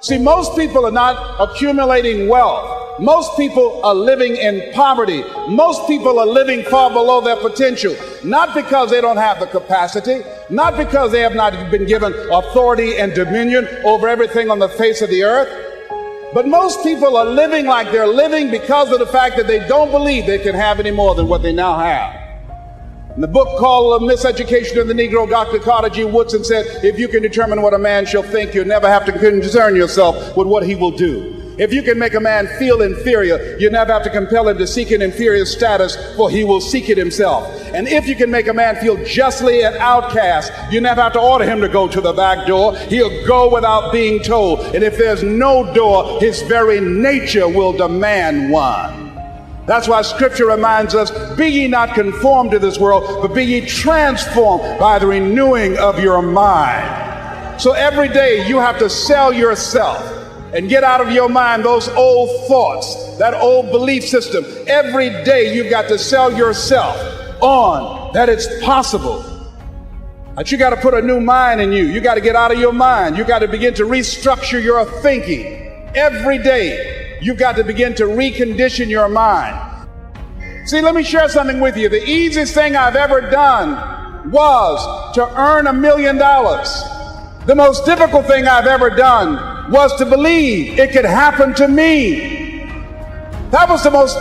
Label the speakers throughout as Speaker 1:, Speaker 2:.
Speaker 1: See, most people are not accumulating wealth. Most people are living in poverty. Most people are living far below their potential, not because they don't have the capacity, not because they have not been given authority and dominion over everything on the face of the earth, but most people are living like they're living because of the fact that they don't believe they can have any more than what they now have. In the book called Miseducation of the Negro, Dr. Carter G. Woodson said, if you can determine what a man shall think, you'll never have to concern yourself with what he will do. If you can make a man feel inferior, you never have to compel him to seek an inferior status, for he will seek it himself. And if you can make a man feel justly an outcast, you never have to order him to go to the back door. He'll go without being told. And if there's no door, his very nature will demand one. That's why Scripture reminds us, be ye not conformed to this world, but be ye transformed by the renewing of your mind. So every day you have to sell yourself and get out of your mind those old thoughts, that old belief system. Every day you've got to sell yourself on that it's possible. But you got to put a new mind in you. You got to get out of your mind. You got to begin to restructure your thinking. Every day you've got to begin to recondition your mind. See, let me share something with you. The easiest thing I've ever done was to earn $1 million. The most difficult thing I've ever done was to believe it could happen to me. That was the most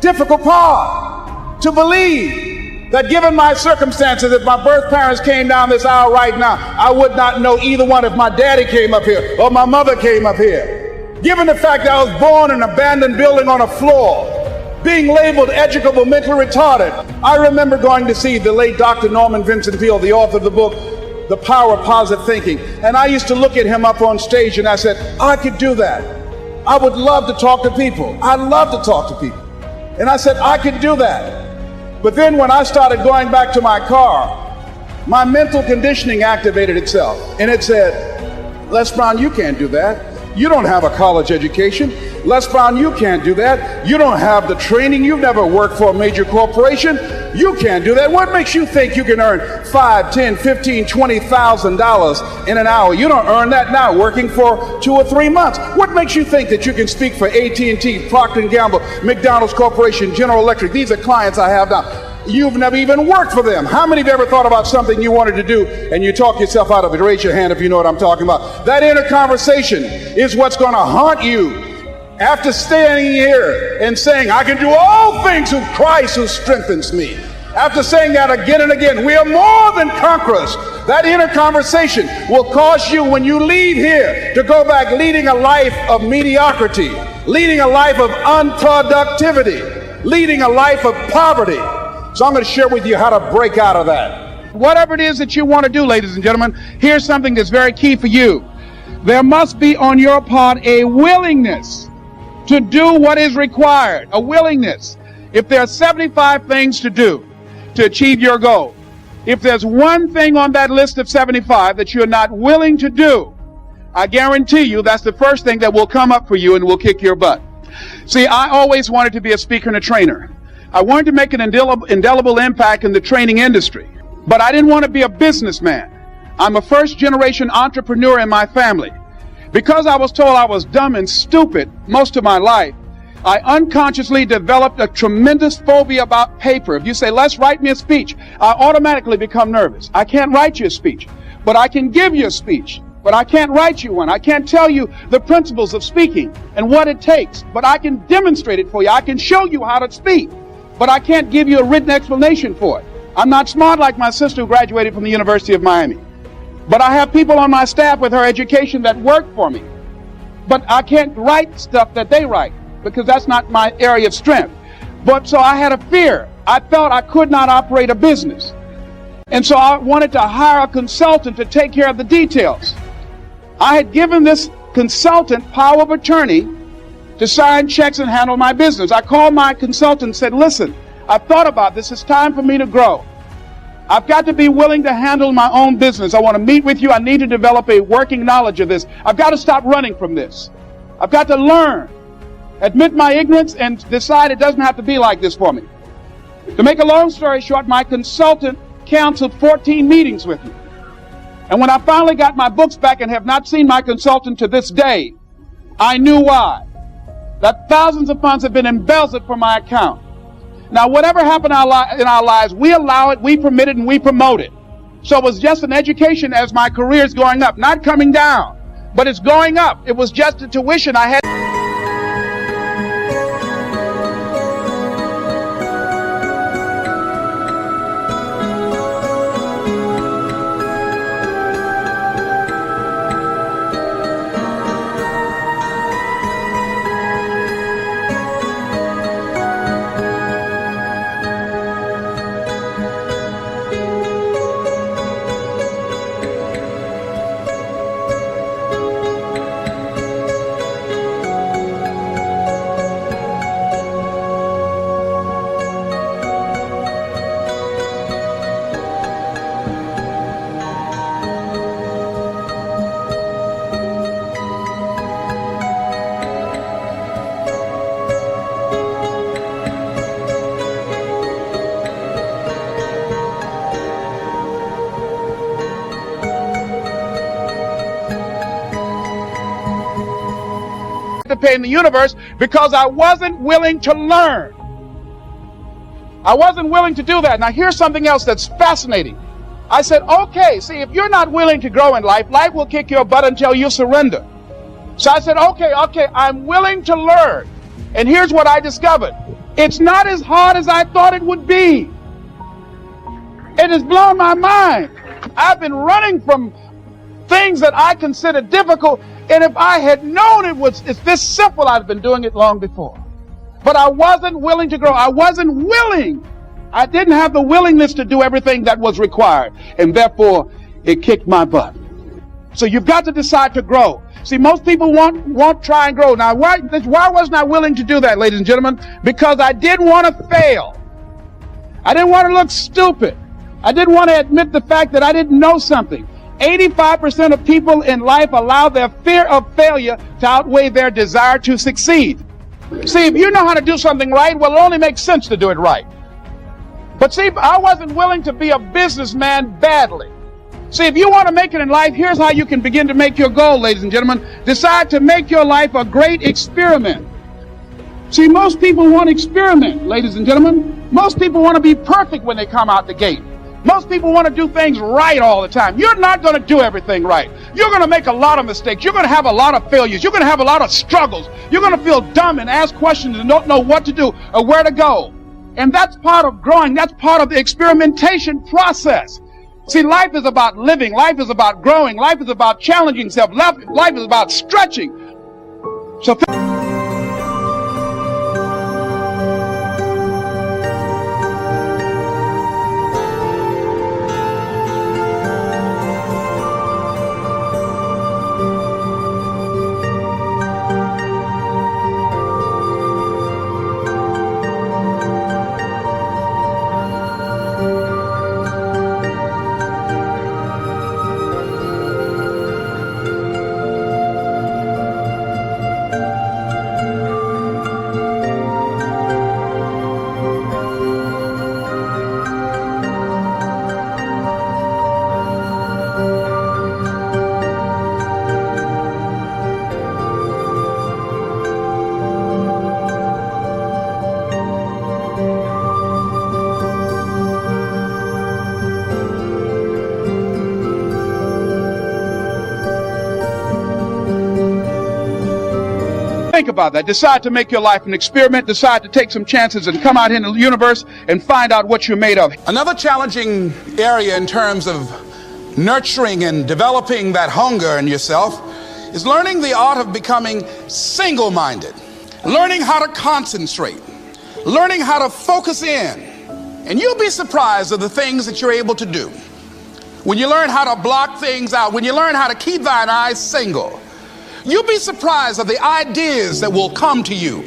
Speaker 1: difficult part, to believe that given my circumstances, if my birth parents came down this aisle right now, I would not know either one if my daddy came up here or my mother came up here. Given the fact that I was born in an abandoned building on a floor, being labeled educable, mentally retarded. I remember going to see the late Dr. Norman Vincent Peale, the author of the book, The Power of Positive Thinking. And I used to look at him up on stage and I said, I could do that. I would love to talk to people. I love to talk to people. And I said, I could do that. But then when I started going back to my car, my mental conditioning activated itself. And it said, Les Brown, you can't do that. You don't have a college education. Les Brown, you can't do that. You don't have the training. You've never worked for a major corporation. You can't do that. What makes you think you can earn $5, $10, $15, $20,000 in an hour? You don't earn that now working for 2 or 3 months. What makes you think that you can speak for AT&T, Procter & Gamble, McDonald's Corporation, General Electric? These are clients I have now. You've never even worked for them. How many of you ever thought about something you wanted to do and you talk yourself out of it? Raise your hand if you know what I'm talking about. That inner conversation is what's going to haunt you after standing here and saying, I can do all things through Christ who strengthens me. After saying that again and again, we are more than conquerors. That inner conversation will cause you, when you leave here, to go back leading a life of mediocrity, leading a life of unproductivity, leading a life of poverty. So I'm going to share with you how to break out of that. Whatever it is that you want to do, ladies and gentlemen, here's something that's very key for you. There must be on your part a willingness to do what is required, a willingness. If there are 75 things to do to achieve your goal, if there's one thing on that list of 75 that you're not willing to do, I guarantee you that's the first thing that will come up for you and will kick your butt. See, I always wanted to be a speaker and a trainer. I wanted to make an indelible impact in the training industry, but I didn't want to be a businessman. I'm a first-generation entrepreneur in my family. Because I was told I was dumb and stupid most of my life, I unconsciously developed a tremendous phobia about paper. If you say, let's write me a speech, I automatically become nervous. I can't write you a speech, but I can give you a speech. But I can't write you one. I can't tell you the principles of speaking and what it takes, but I can demonstrate it for you. I can show you how to speak, but I can't give you a written explanation for it. I'm not smart like my sister who graduated from the University of Miami. But I have people on my staff with her education that work for me. But I can't write stuff that they write because that's not my area of strength. But so I had a fear. I felt I could not operate a business. And so I wanted to hire a consultant to take care of the details. I had given this consultant power of attorney to sign checks and handle my business. I called my consultant and said, listen, I've thought about this. It's time for me to grow. I've got to be willing to handle my own business. I want to meet with you. I need to develop a working knowledge of this. I've got to stop running from this. I've got to learn, admit my ignorance, and decide it doesn't have to be like this for me. To make a long story short, my consultant canceled 14 meetings with me. And when I finally got my books back and have not seen my consultant to this day, I knew why. That thousands of funds have been embezzled from my account. Now, whatever happened in our lives, we allow it, we permit it, and we promote it. So it was just an education as my career is going up, not coming down, but it's going up. It was just a tuition I had. In the universe because I wasn't willing to learn. I wasn't willing to do that. Now here's something else that's fascinating. I said, okay, see, if you're not willing to grow in life, life will kick your butt until you surrender. So I said, okay, I'm willing to learn. And here's what I discovered. It's not as hard as I thought it would be. It has blown my mind. I've been running from things that I consider difficult, and if I had known it's this simple, I'd have been doing it long before. But I wasn't willing to grow. I wasn't willing. I didn't have the willingness to do everything that was required, and therefore it kicked my butt. So you've got to decide to grow. See, most people won't try and grow. Now, why wasn't I willing to do that, ladies and gentlemen? Because I didn't want to fail. I didn't want to look stupid. I didn't want to admit the fact that I didn't know something. 85% of people in life allow their fear of failure to outweigh their desire to succeed. See, if you know how to do something right, well, it only makes sense to do it right. But see, I wasn't willing to be a businessman badly. See, if you want to make it in life, here's how you can begin to make your goal, ladies and gentlemen. Decide to make your life a great experiment. See, most people want to experiment, ladies and gentlemen. Most people want to be perfect when they come out the gate. Most people want to do things right all the time. You're not going to do everything right. You're going to make a lot of mistakes. You're going to have a lot of failures. You're going to have a lot of struggles. You're going to feel dumb and ask questions and don't know what to do or where to go. And that's part of growing. That's part of the experimentation process. See, life is about living. Life is about growing. Life is about challenging self. Life is about stretching. So think about that. Decide to make your life an experiment. Decide to take some chances and come out here in the universe and find out what you're made of.
Speaker 2: Another challenging area in terms of nurturing and developing that hunger in yourself is learning the art of becoming single-minded, learning how to concentrate, learning how to focus in. And you'll be surprised at the things that you're able to do. When you learn how to block things out, when you learn how to keep thine eyes single, you'll be surprised at the ideas that will come to you,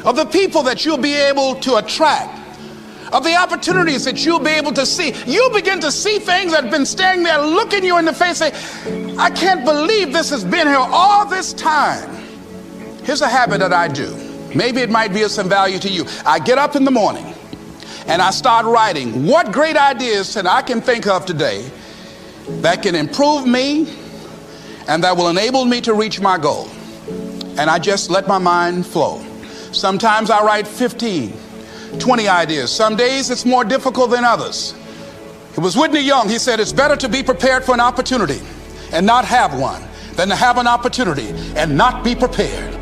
Speaker 2: of the people that you'll be able to attract, of the opportunities that you'll be able to see. You'll begin to see things that have been standing there looking you in the face, say, I can't believe this has been here all this time. Here's a habit that I do. Maybe it might be of some value to you. I get up in the morning and I start writing what great ideas that I can think of today that can improve me and that will enable me to reach my goal. and I just let my mind flow. Sometimes I write 15, 20 ideas. Some days it's more difficult than others. It was Whitney Young. He said, it's better to be prepared for an opportunity and not have one than to have an opportunity and not be prepared.